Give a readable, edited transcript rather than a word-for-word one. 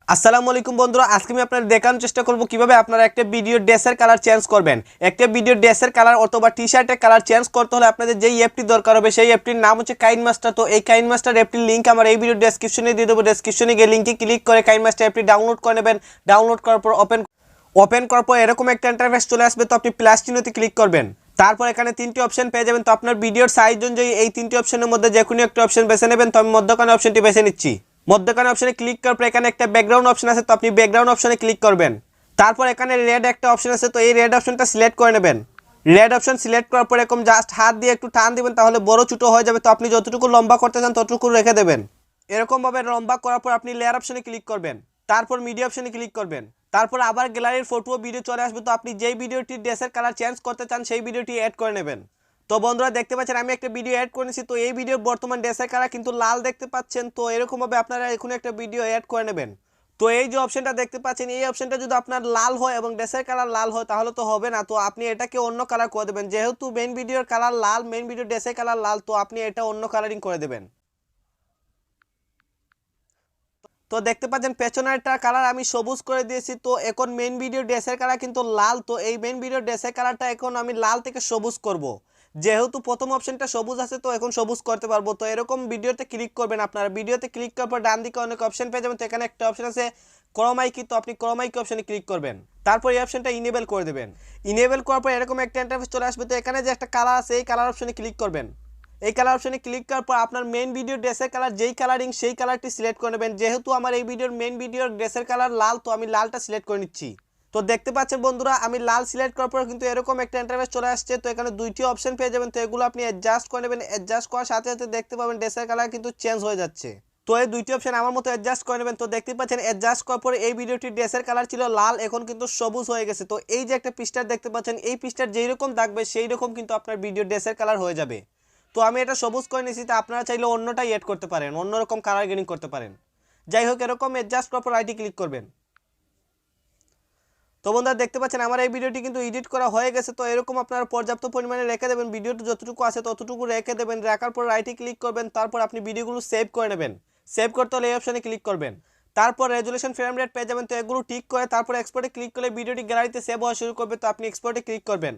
আসসালামু আলাইকুম বন্ধুরা, আজকে আমি আপনাদের দেখানোর চেষ্টা করব কিভাবে আপনারা একটা ভিডিও ড্রেসের কালার চেঞ্জ করবেন। একটা ভিডিও ড্রেসের কালার অথবা টি শার্টের কালার চেঞ্জ করতে হলে আপনাদের যেই অ্যাপটি দরকার হবে সেই অ্যাপটির নাম হচ্ছে কাইনমাস্টার। তো এই কাইনমাস্টার অ্যাপটির লিঙ্ক আমার এই ভিডিও ডেসক্রিপশনে দিয়ে দেবো। ডেসক্রিপশনে গিয়ে লিঙ্কে ক্লিক করে কাইনমাস্টার অ্যাপটি ডাউনলোড করে নেবেন। ডাউনলোড করার পর ওপেন করার পর এরকম একটা ইন্টারফেস চলে আসবে। তো আপনি প্লাস চিহ্নতে ক্লিক করবেন। তারপর এখানে তিনটি অপশন পেয়ে যাবেন। তো আপনার ভিডিওর সাইজ অনুযায়ী এই তিনটি অপশনের মধ্যে যে কোনো একটা অপশন বেছে নেবেন। তো আমি মধ্যখানে অপশনটি বেছে নিচ্ছি। মধ্যখানে অপশনে ক্লিক করার পর এখানে একটা ব্যাকগ্রাউন্ড অপশন আছে, তো আপনি ব্যাকগ্রাউন্ড অপশনে ক্লিক করবেন। তারপর এখানে রেড একটা অপশন আছে, তো এই রেড অপশনটা সিলেক্ট করে নেবেন। রেড অপশন সিলেক্ট করার পর এরকম জাস্ট হাত দিয়ে একটু টান দিবেন, তাহলে বড় ছোটো হয়ে যাবে। তো আপনি যতটুকু লম্বা করতে চান ততটুকু রেখে দেবেন। এরকমভাবে লম্বা করার পর আপনি লেয়ার অপশনে ক্লিক করবেন। তারপর মিডিয়া অপশনে ক্লিক করবেন। তারপর আবার গ্যালারির ফটো ও ভিডিও চলে আসবে। তো আপনি যেই ভিডিওটি ড্রেসের কালার চেঞ্জ করতে চান সেই ভিডিওটি অ্যাড করে নেবেন। তো বন্ধুরা দেখতে পাচ্ছেন আমি একটা ভিডিও অ্যাড করেছি। তো এই ভিডিওর বর্তমান ড্রেসের কালার কিন্তু লাল দেখতে পাচ্ছেন। তো এরকমভাবে আপনারা এখন একটা ভিডিও অ্যাড করে নেবেন। তো এই যে অপশনটা দেখতে পাচ্ছেন, এই অপশনটা যদি আপনার লাল হয় এবং ড্রেসের কালার লাল হয় তাহলে তো হবে না। তো আপনি এটাকে অন্য কালার করে দেবেন। যেহেতু মেইন ভিডিওর কালার লাল, মেইন ভিডিও ড্রেসের কালার লাল, তো আপনি এটা অন্য কালারিং করে দেবেন। তো দেখতে পাচ্ছেন পেছনেরটা কালার আমি সবুজ করে দিয়েছি। তো এখন মেইন ভিডিও ড্রেসের কালার কিন্তু লাল। তো এই মেইন ভিডিও ড্রেসের কালারটা এখন আমি লাল থেকে সবুজ করব। যেহেতু প্রথম অপশনটা সবুজ আছে তো এখন সবুজ করতে পারবো। তো এরকম ভিডিওতে ক্লিক করবেন। আপনারা ভিডিওতে ক্লিক করার পর ডান দিকে অনেক অপশন পেয়ে যাবেন। তো এখানে একটা অপশন আছে ক্রোমাইকি, তো আপনি ক্রোমাইকি অপশনে ক্লিক করবেন। তারপর এই অপশনটা ইনেবল করে দেবেন। ইনেবল করার পর এরকম একটা ইন্টারফেস চলে আসবে। তো এখানে যে একটা কালার আছে এই কালার অপশনে ক্লিক করবেন। এই কালার অপশনে ক্লিক করার পর আপনার মেইন ভিডিও ড্রেসের কালার যেই কালারিং সেই কালারটি সিলেক্ট করে নেবেন। যেহেতু আমার এই ভিডিওর মেইন ভিডিওর ড্রেসের কালার লাল, তো আমি লালটা সিলেক্ট করে নিচ্ছি। তো দেখতে পাচ্ছেন বন্ধুরা আমি লাল সিলেক্ট করার পর কিন্তু এরকম একটা ইন্টারফেস চলে আসছে। তো এখানে দুইটি অপশন পেয়ে যাবেন। তো এগুলো আপনি অ্যাডজাস্ট করে নেবেন। অ্যাডজাস্ট করার সাথে সাথে দেখতে পাবেন ড্রেসের কালার কিন্তু চেঞ্জ হয়ে যাচ্ছে। তো এই দুইটি অপশন আমার মতো অ্যাডজাস্ট করে নেবেন। তো দেখতে পাচ্ছেন অ্যাডজাস্ট করার পরে এই ভিডিওটির ড্রেসের কালার ছিল লাল, এখন কিন্তু সবুজ হয়ে গেছে। তো এই যে একটা পিকচার দেখতে পাচ্ছেন, এই পিকচার যেই রকম থাকবে সেই রকম কিন্তু আপনার ভিডিও ড্রেসের কালার হয়ে যাবে। তো আমি এটা সবুজ করে নিয়েছি। তো আপনারা চাইলে অন্যটাই এড করতে পারেন, অন্যরকম কালার গ্রেডিং করতে পারেন। যাই হোক এরকম অ্যাডজাস্ট করার পর রাইটে ক্লিক করবেন। তো বন্ধুরা দেখতে পাচ্ছেন আমার এই ভিডিওটি কিন্তু এডিট করা হয়ে গেছে। তো এরকম আপনারা পর্যাপ্ত পরিমাণে রেখে দেবেন। ভিডিওটি যতটুকু আছে ততটুকু রেখে দেবেন। রাখার পর রাইটে ক্লিক করবেন। তারপর আপনি ভিডিওগুলো সেভ করে নেবেন। সেভ করতে হলে এই অপশনে ক্লিক করবেন। তারপর রেজুলেশন ফ্রেম রেট পেয়ে যাবেন। তো এগুলো ঠিক করে তারপর এক্সপোর্টে ক্লিক করলে ভিডিওটি গ্যালারিতে সেভ হওয়া শুরু করবে। তো আপনি এক্সপোর্টে ক্লিক করবেন।